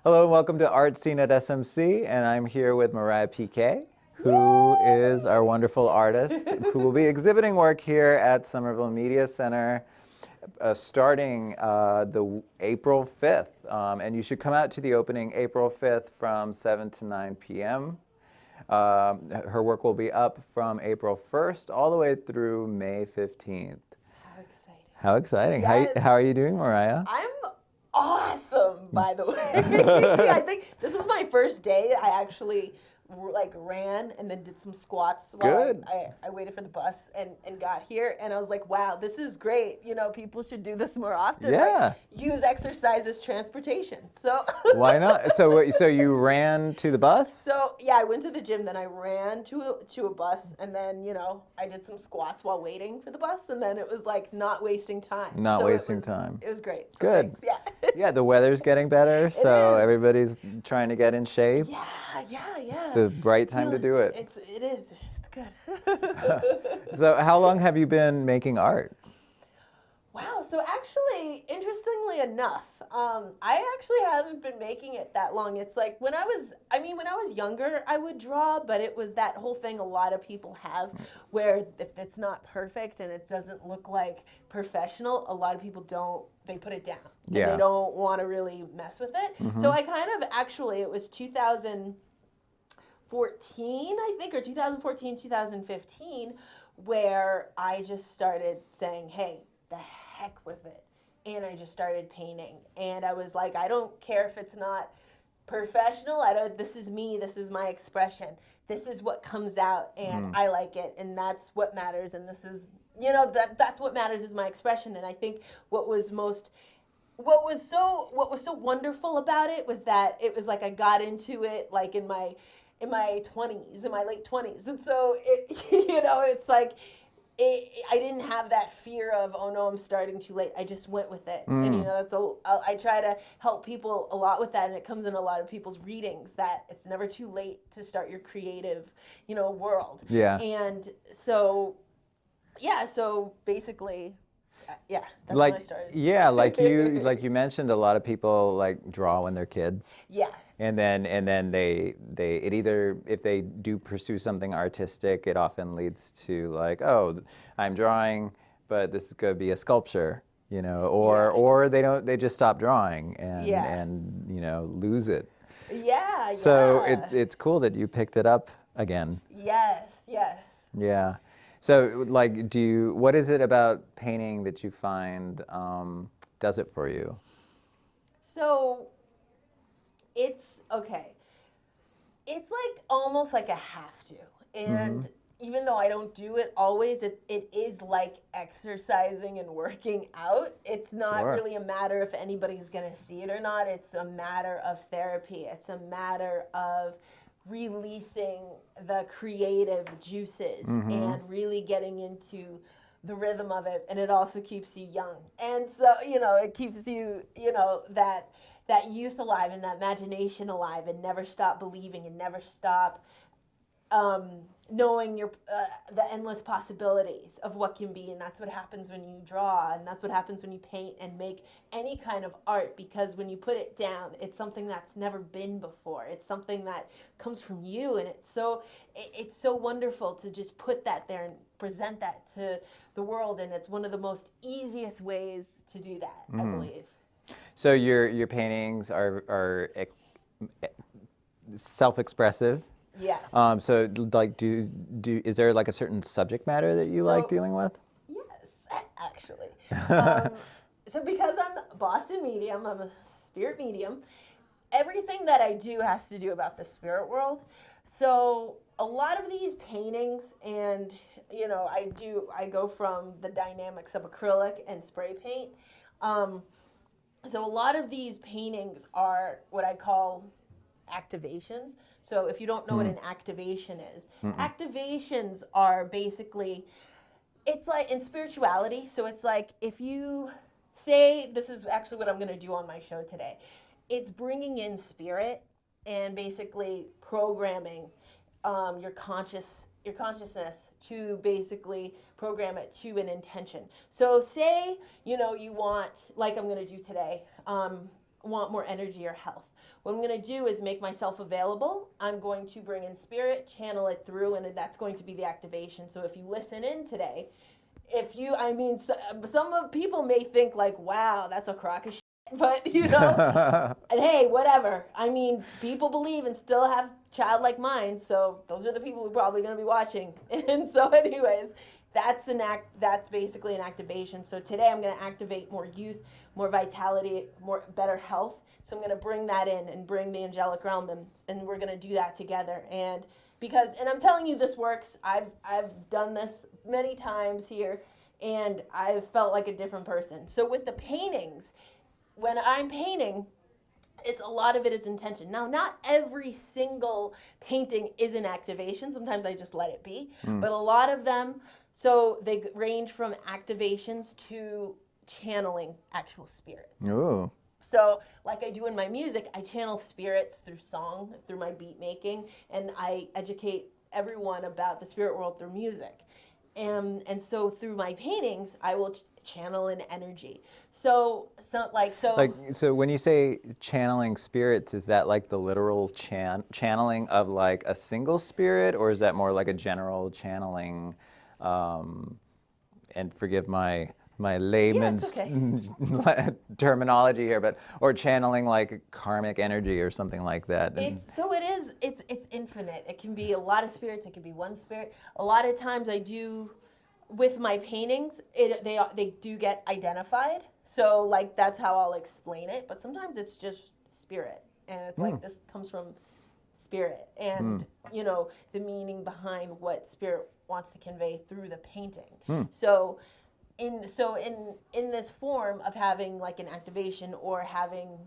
Hello and welcome to Art Scene at SMC, and I'm here with Mariah Pique, who is our wonderful artist, who will be exhibiting work here at Somerville Media Center starting the April 5th. And you should come out to the opening April 5th from 7 to 9 p.m. Her work will be up from April 1st all the way through May 15th. How exciting. How exciting. Yes. How are you doing, Mariah? I'm awesome, by the way. I think this was my first day. I actually ran and then did some squats while Good. I waited for the bus and got here, and I was like, wow, this is great. You know, people should do this more often. Yeah. Use exercise as transportation. So Why not? So you ran to the bus? So yeah, I went to the gym, then I ran to a bus, and then, you know, I did some squats while waiting for the bus, and then it was like not wasting time. Not So wasting time. It was great. So Good. thanks. Yeah. Yeah, the weather's getting better, so is. everybody's trying to get in shape. Yeah. It's the right time to do it. It is. It's good. So how long have you been making art? Wow. So actually, interestingly enough, I actually haven't been making it that long. It's like when I was younger, I would draw, but it was that whole thing a lot of people have where if it's not perfect and it doesn't look like professional, a lot of people they put it down. Yeah. And they don't want to really mess with it. Mm-hmm. So I kind of it was 2014, I think, or 2014, 2015, where I just started saying, hey, the heck with it. And I just started painting. And I was like, I don't care if it's not professional. This is me. This is my expression. This is what comes out, and I like it. And that's what matters. And this is, you know, that's what matters is my expression. And I think what was so wonderful about it was that it was like I got into it like in my 20s, in my late 20s. And so it's like I didn't have that fear of, oh no, I'm starting too late. I just went with it. And you know, I try to help people a lot with that, and it comes in a lot of people's readings that it's never too late to start your creative, you know, world. Yeah. And so basically, yeah, that's when I started. Yeah, like you mentioned, a lot of people like draw when they're kids. Yeah. And then they either, if they do pursue something artistic, it often leads to like, oh, I'm drawing, but this is going to be a sculpture, you know, or they just stop drawing and you know, lose it. Yeah. So it's cool that you picked it up again. Yes. Yeah. So like, what is it about painting that you find does it for you? So it's okay. It's like almost like a have to. And even though I don't do it always, it is like exercising and working out. It's not really a matter if anybody's going to see it or not. It's a matter of therapy. It's a matter of releasing the creative juices and really getting into the rhythm of it. And it also keeps you young. And so, you know, it keeps you, you know, that youth alive and that imagination alive, and never stop believing and never stop knowing the endless possibilities of what can be. And that's what happens when you draw, and that's what happens when you paint and make any kind of art, because when you put it down, it's something that's never been before. It's something that comes from you, and it's so wonderful to just put that there and present that to the world. And it's one of the most easiest ways to do that, I believe. So your paintings are self-expressive. Yes. So like, is there like a certain subject matter that you like dealing with? Yes, actually. So because I'm a Boston medium, I'm a spirit medium, everything that I do has to do about the spirit world. So a lot of these paintings, and you know, I go from the dynamics of acrylic and spray paint. So a lot of these paintings are what I call activations. So if you don't know what an activation is, activations are basically, it's like in spirituality. So it's like if you say, this is actually what I'm going to do on my show today. It's bringing in spirit and basically programming your consciousness to basically program it to an intention. So say, you know, you want, like I'm going to do today, want more energy or health. what I'm going to do is make myself available. I'm going to bring in spirit, channel it through, and that's going to be the activation. So if you listen in today, some of people may think like, wow, that's a crock of shit. But, and hey, whatever. I mean, people believe and still have childlike minds, so those are the people who are probably going to be watching. And so anyways, that's basically an activation. So today I'm going to activate more youth, more vitality, better health. So I'm going to bring that in and bring the angelic realm, and we're going to do that together. And I'm telling you, this works. I've done this many times here, and I've felt like a different person. So with the paintings, when I'm painting, a lot of it is intention. Now, not every single painting is an activation. Sometimes I just let it be. But a lot of them, so they range from activations to channeling actual spirits. Ooh. So like I do in my music, I channel spirits through song, through my beat making, and I educate everyone about the spirit world through music. And so through my paintings, I will channel an energy. So when you say channeling spirits, is that like the literal channeling of like a single spirit, or is that more like a general channeling? And forgive my layman's terminology here, or channeling like karmic energy or something like that. It's infinite. It can be a lot of spirits. It can be one spirit. A lot of times I do, with my paintings, they do get identified. So like that's how I'll explain it. But sometimes it's just spirit, and it's like this comes from spirit, and the meaning behind what spirit wants to convey through the painting. So in this form of having like an activation, or having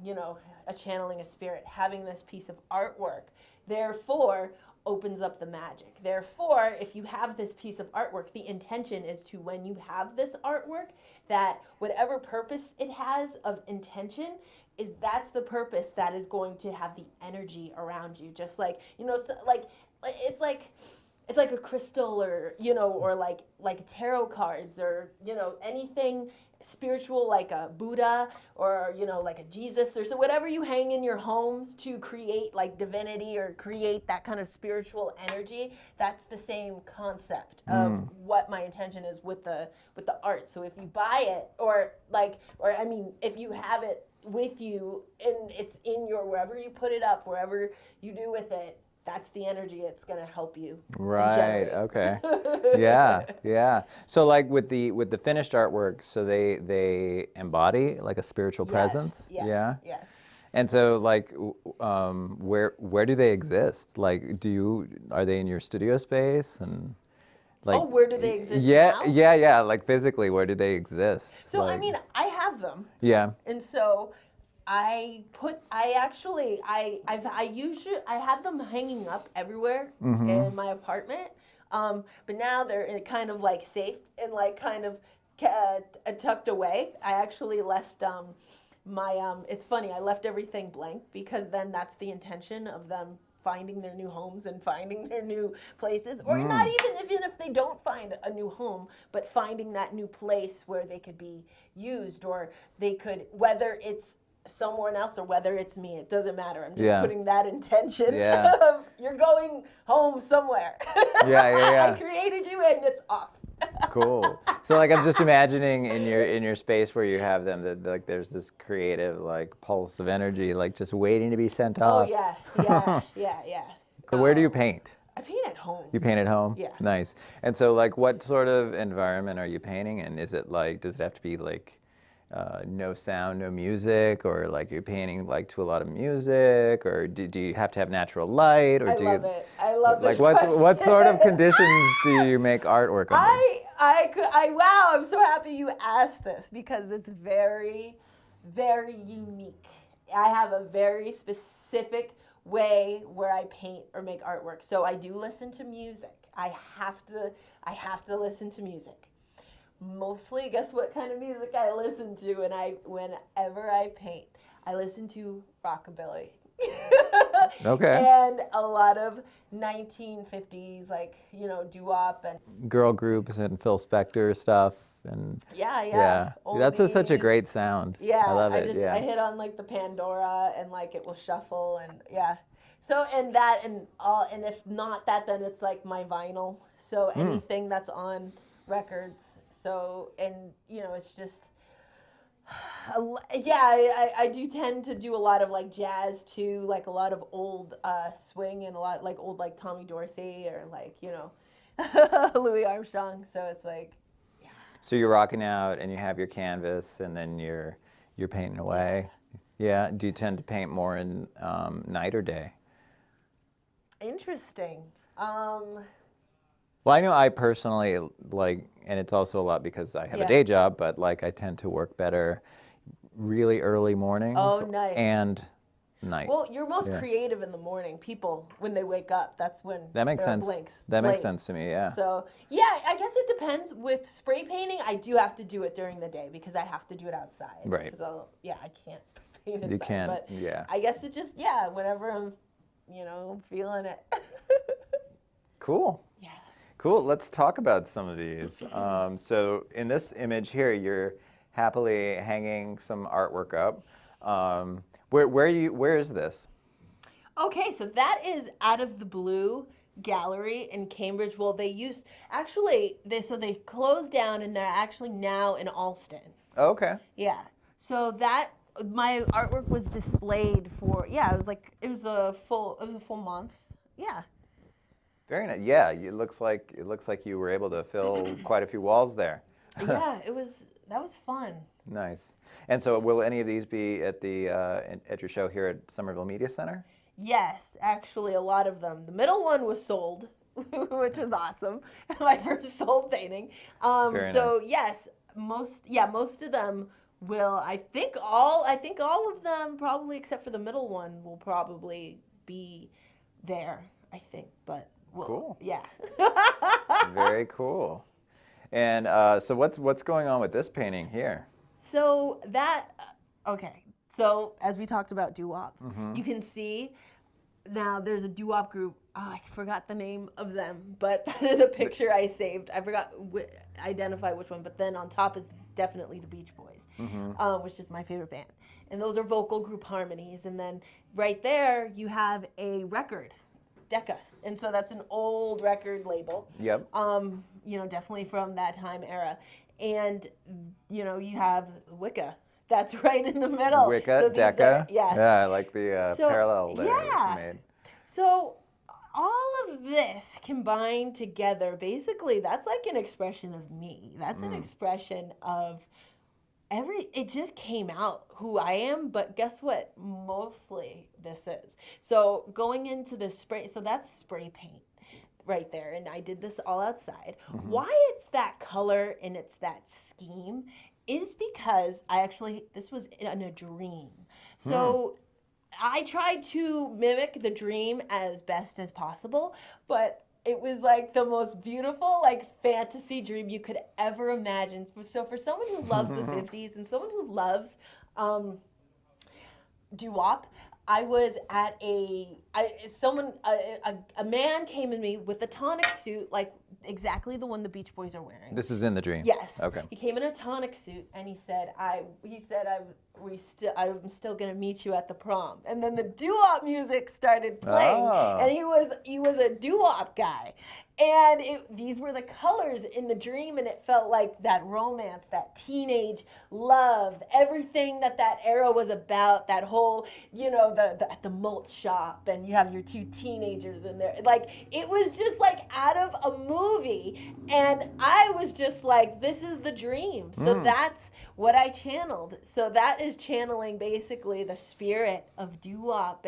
a channeling a spirit, having this piece of artwork, therefore opens up the magic. Therefore, if you have this piece of artwork, the intention is to, when you have this artwork, that whatever purpose it has of intention, that's the purpose that is going to have the energy around you. Just like, it's like a crystal, or or like tarot cards, or anything spiritual, like a Buddha, or like a Jesus, or so whatever you hang in your homes to create like divinity or create that kind of spiritual energy. That's the same concept of what my intention is with the art. So if you buy it, or if you have it with you and it's in your, wherever you put it up, wherever you do with it, that's the energy it's going to help you. Right. Okay. Yeah. So like with the finished artwork, so they embody like a spiritual presence. Yes. And so like where do they exist? Like are they in your studio space, and like where do they exist now? Yeah, like physically, where do they exist? So I mean, I have them. Yeah. And so I have them hanging up everywhere in my apartment, but now they're kind of like safe and like kind of tucked away. I actually left it's funny, I left everything blank, because then that's the intention of them finding their new homes and finding their new places, or not even if they don't find a new home, but finding that new place where they could be used, or they could, whether it's someone else or whether it's me, it doesn't matter. I'm just putting that intention of you're going home somewhere. I created you, and it's off. Cool. So like I'm just imagining in your space where you have them, that like there's this creative like pulse of energy like just waiting to be sent off. Oh yeah. So where do you paint? I paint at home. You paint at home? Yeah. Nice. And so like what sort of environment are you painting in? Is it like, does it have to be like no sound, no music, or like you're painting like to a lot of music, or do you have to have natural light, or I love this like question. what sort of conditions do you make artwork under? Wow, I'm so happy you asked this, because it's very, very unique. I have a very specific way where I paint or make artwork. So I do listen to music. I have to listen to music. Mostly, guess what kind of music I listen to whenever I paint? I listen to rockabilly. Okay. And a lot of 1950s, like, doo-wop and girl groups and Phil Spector stuff. and Yeah. Such a Oldies. great sound. Yeah, I love it. I hit on like the Pandora and like it will shuffle and yeah. So and that and all and if not that then it's like my vinyl. So anything that's on records. So and it's just I do tend to do a lot of like jazz too, like a lot of old swing and a lot like old like Tommy Dorsey or like Louis Armstrong. So it's like So you're rocking out and you have your canvas and then you're painting away. Yeah. Do you tend to paint more in night or day? Interesting. Well, I know I personally like, and it's also a lot because I have a day job, but like I tend to work better really early mornings Nice. and night. Well, you're most creative in the morning. People, when they wake up, that's when that makes sense. That makes sense to me, yeah. So, yeah, I guess it depends. With spray painting, I do have to do it during the day because I have to do it outside. Right. Because I can't spray paint inside. You can't, but yeah. I guess it just, whenever I'm, feeling it. Cool. Yeah. Cool. Let's talk about some of these. So in this image here, you're happily hanging some artwork up. Where is this? Okay, so that is Out of the Blue Gallery in Cambridge. Well, they closed down and they're actually now in Alston. Okay. Yeah. So that my artwork was displayed for it was a full month. Yeah. Very nice. Yeah, it looks like you were able to fill quite a few walls there. Yeah, that was fun. Nice. And so, will any of these be at your show here at Somerville Media Center? Yes, actually, a lot of them. The middle one was sold, which was awesome. My first sold painting. Very nice. Yes, most of them will. I think all of them, probably except for the middle one, will probably be there. I think, but cool. Yeah. Very cool. And so what's going on with this painting here? So okay. So as we talked about doo-wop, you can see now there's a doo-wop group. Oh, I forgot the name of them, but that is a picture I saved. I forgot identify which one, but then on top is definitely the Beach Boys, which is my favorite band. And those are vocal group harmonies. And then right there you have a record, Decca. And so that's an old record label. Yep. Definitely from that time era. And, you have Wicca. That's right in the middle. Wicca, so Decca. Yeah, I like the parallel there that you made. So all of this combined together, basically, that's like an expression of me. That's an expression of it just came out who I am, but guess what? Mostly this is. So going into the spray, so that's spray paint right there. And I did this all outside. Why it's that color and it's that scheme is because this was in a dream. So I tried to mimic the dream as best as possible, but it was like the most beautiful fantasy dream you could ever imagine. So for someone who loves the 50s and someone who loves doo-wop, I was at a man came in me with a tonic suit, like exactly the one the Beach Boys are wearing. This is in the dream? Yes. Okay. He came in a tonic suit and he said, I'm still gonna meet you at the prom. And then the doo-wop music started playing, and he was a doo-wop guy. And these were the colors in the dream, and it felt like that romance, that teenage love, everything that era was about, that whole, at the malt shop, and you have your two teenagers in there. Like, it was just like out of a movie, and I was just like, this is the dream. So that's what I channeled. So that is channeling basically the spirit of doo-wop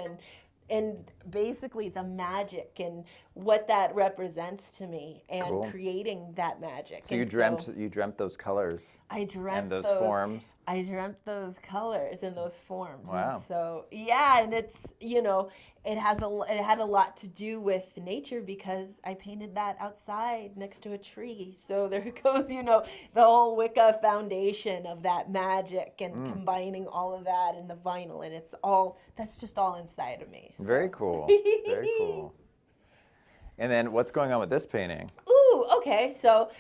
and basically the magic and what that represents to me, and creating that magic. So you dreamt those colors. I dreamt those forms. I dreamt those colors and those forms. Wow. And so and it's it had a lot to do with nature because I painted that outside next to a tree. So there goes the whole Wicca foundation of that magic and combining all of that in the vinyl, and that's just all inside of me. So. Very cool. Very cool. And then what's going on with this painting? Ooh, okay. So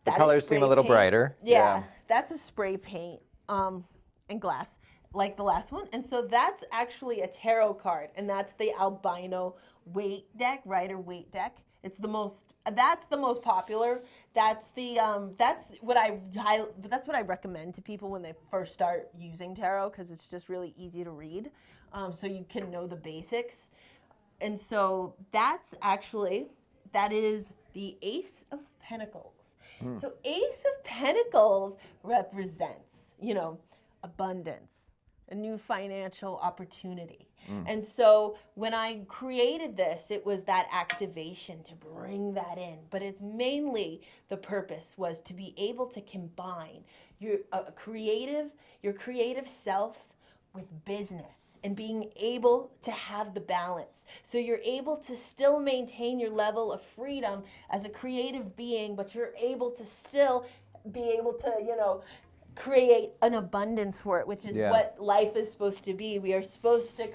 The That is colors seem a spray little paint. brighter. Yeah, that's a spray paint and glass, like the last one. And so that's actually a tarot card, and that's the albino weight deck, Rider weight deck. It's the most. That's the most popular. That's the. That's what I recommend to people when they first start using tarot, because it's just really easy to read, so you can know the basics. And so that is the Ace of Pentacles. So Ace of Pentacles represents, abundance, a new financial opportunity. And so when I created this, it was that activation to bring that in. But it's mainly the purpose was to be able to combine your creative self with business and being able to have the balance. So you're able to still maintain your level of freedom as a creative being, but you're able to still be able to, create an abundance for it, which is what life is supposed to be. We are supposed to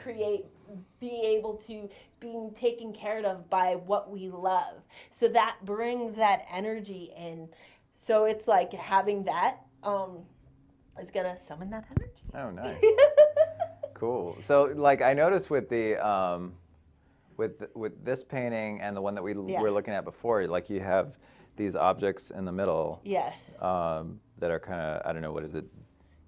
be able to being taken care of by what we love. So that brings that energy in. So it's like having that is gonna summon that energy. Oh, nice. Cool. So, like, I noticed with the with this painting and the one that we were looking at before, like you have these objects in the middle. Yes. That are kind of, I don't know, what is it?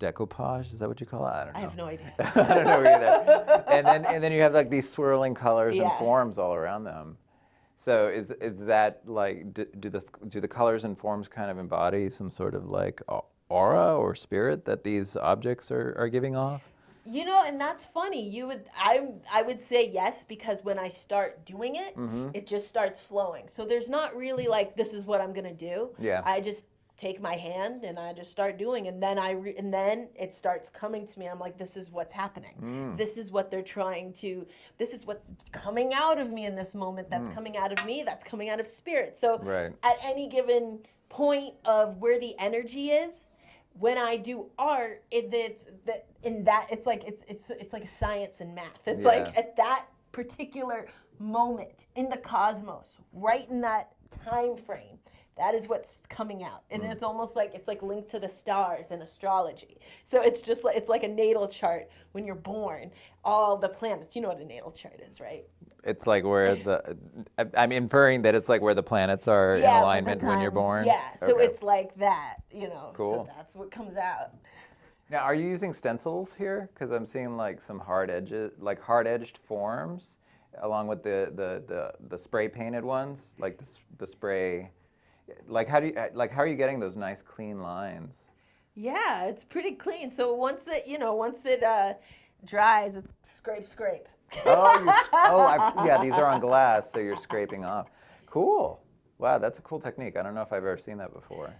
Decoupage? Is that what you call it? I don't know. I have no idea. I don't know either. And then you have like these swirling colors and forms all around them. So is that like, do the colors and forms kind of embody some sort of like aura or spirit that these objects are giving off? And that's funny. I would say yes, because when I start doing it, it just starts flowing. So there's not really like, this is what I'm gonna do. Yeah. I just take my hand and I just start doing, and then and then it starts coming to me. I'm like, this is what's happening. This is what they're trying to. This is what's coming out of me in this moment. That's coming out of me. That's coming out of spirit. So at any given point of where the energy is, when I do art, it's like science and math. It's like at that particular moment in the cosmos, right in that time frame, that is what's coming out. And it's almost like it's like linked to the stars in astrology. So it's just like, it's like a natal chart when you're born, all the planets. You know what a natal chart is, right? It's like where I'm inferring that it's like where the planets are in alignment when you're born. Yeah, so Okay. it's like that, Cool. So that's what comes out. Now, are you using stencils here? Because I'm seeing like some hard-edged forms, along with the spray painted ones, like the spray. Like how are you getting those nice clean lines? Yeah, it's pretty clean. So once it dries, it's scrape. Yeah, these are on glass, so you're scraping off. Cool. Wow, that's a cool technique. I don't know if I've ever seen that before.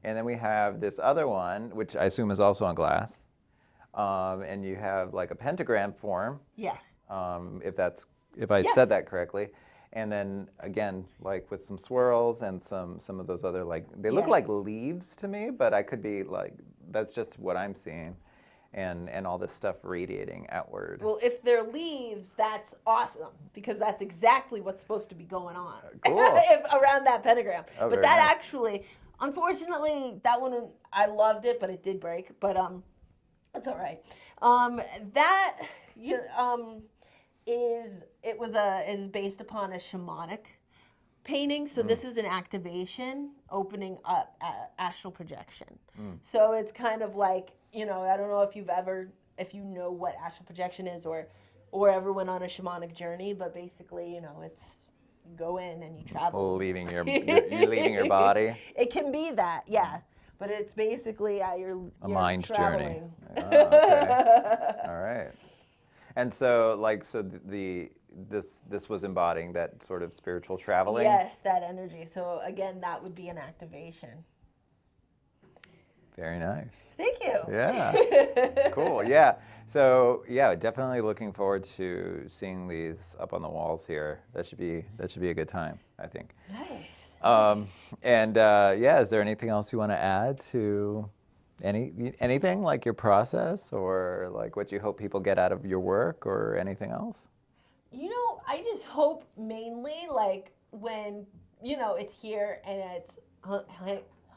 And then we have this other one, which I assume is also on glass. And you have like a pentagram form. Yeah. If I said that correctly. And then again, like with some swirls and some of those other, like, they look like leaves to me, but I could be like, that's just what I'm seeing. And all this stuff radiating outward. Well, if they're leaves, that's awesome, because that's exactly what's supposed to be going on. Cool. Around that pentagram. Oh, but very that nice. actually, unfortunately, that one, I loved it, but it did break. But it's all right. Is based upon a shamanic painting. So this is an activation opening up astral projection. So it's kind of like, I don't know if you know what astral projection is or ever went on a shamanic journey, but basically, it's you go in and you travel. Leaving you're leaving your body. It can be that, yeah. But it's basically you're A mind journey. traveling. Oh, okay. All right. And so, this was embodying that sort of spiritual traveling? Yes, that energy. So again, that would be an activation. Very nice. Thank you. Yeah. Cool. Yeah. So definitely looking forward to seeing these up on the walls here. That should be a good time, I think. Nice. Is there anything else you want to add to anything, like your process or like what you hope people get out of your work or anything else? I just hope mainly, like, when it's here and it's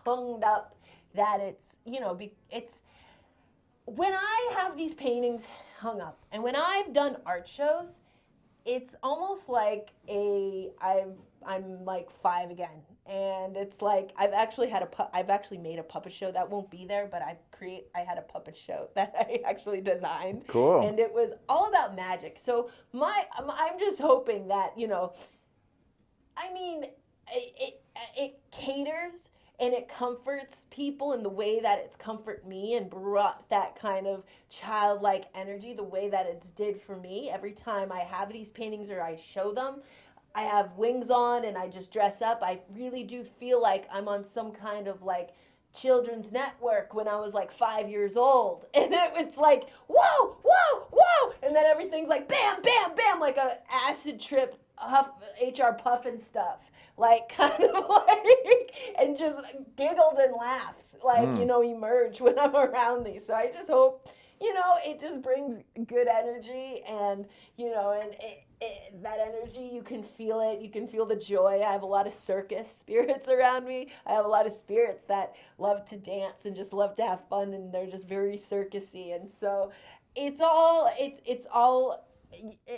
hung up, that it's, it's, when I have these paintings hung up and when I've done art shows, it's almost like I'm like 5 again. And it's like I've actually made a puppet show that won't be there, but I had a puppet show that I actually designed. Cool. And it was all about magic. So I'm just hoping that, it caters and it comforts people in the way that it's comfort me and brought that kind of childlike energy the way that it's did for me. Every time I have these paintings or I show them, I have wings on and I just dress up. I really do feel like I'm on some kind of like children's network when I was like 5 years old. And it's like, whoa, whoa, whoa. And then everything's like bam, bam, bam, like a acid trip, HR Puffin stuff. Like kind of like, and just giggles and laughs, like, emerge when I'm around these. So I just hope, it just brings good energy and, that energy, you can feel it. You can feel the joy. I have a lot of circus spirits around me. I have a lot of spirits that love to dance and just love to have fun, and they're just very circusy. And so it's all,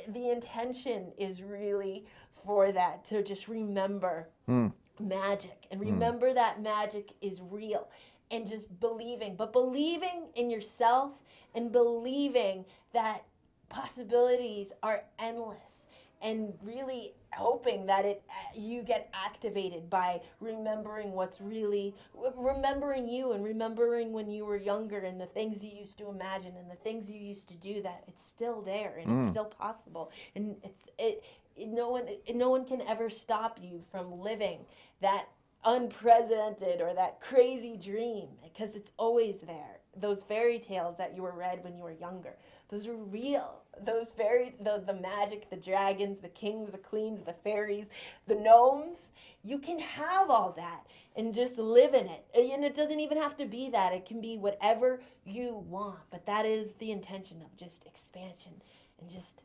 the intention is really for that, to just remember magic and remember that magic is real, and just believing in yourself and believing that possibilities are endless, and really hoping that you get activated by remembering remembering you and remembering when you were younger and the things you used to imagine and the things you used to do, that it's still there and it's still possible, and no one can ever stop you from living that unprecedented or that crazy dream, because it's always there. Those fairy tales that you were read when you were younger, those are real. The magic, the dragons, the kings, the queens, the fairies, the gnomes, you can have all that and just live in it. And it doesn't even have to be that. It can be whatever you want, but that is the intention of just expansion and just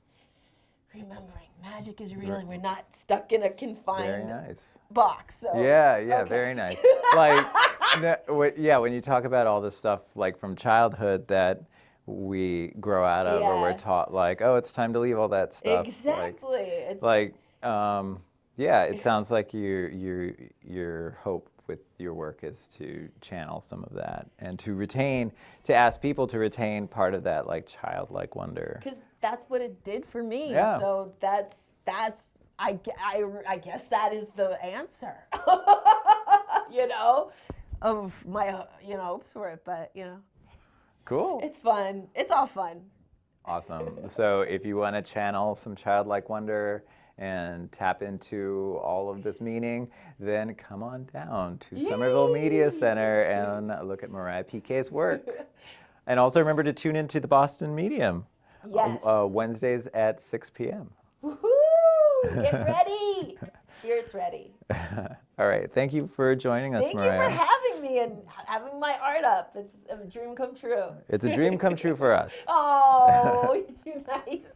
remembering magic is real and we're not stuck in a confined box. So. Yeah, okay. Very nice. Like, when you talk about all this stuff like from childhood that we grow out of, or we're taught like, oh, it's time to leave all that stuff. Exactly. It sounds like your hope with your work is to channel some of that and to ask people to retain part of that like childlike wonder. Because that's what it did for me. Yeah. So I guess that is the answer. Of my hopes for it, but Cool. It's fun. It's all fun. Awesome. So if you want to channel some childlike wonder and tap into all of this meaning, then come on down to Somerville Media Center and look at Mariah Pique's work. And also remember to tune into the Boston Medium. Yes. Wednesdays at 6 p.m. Woohoo! Get ready. Spirit's ready. All right. Thank you for joining us, Mariah. Thank you for having me and having my art up. It's a dream come true. It's a dream come true for us. Oh, you're too nice.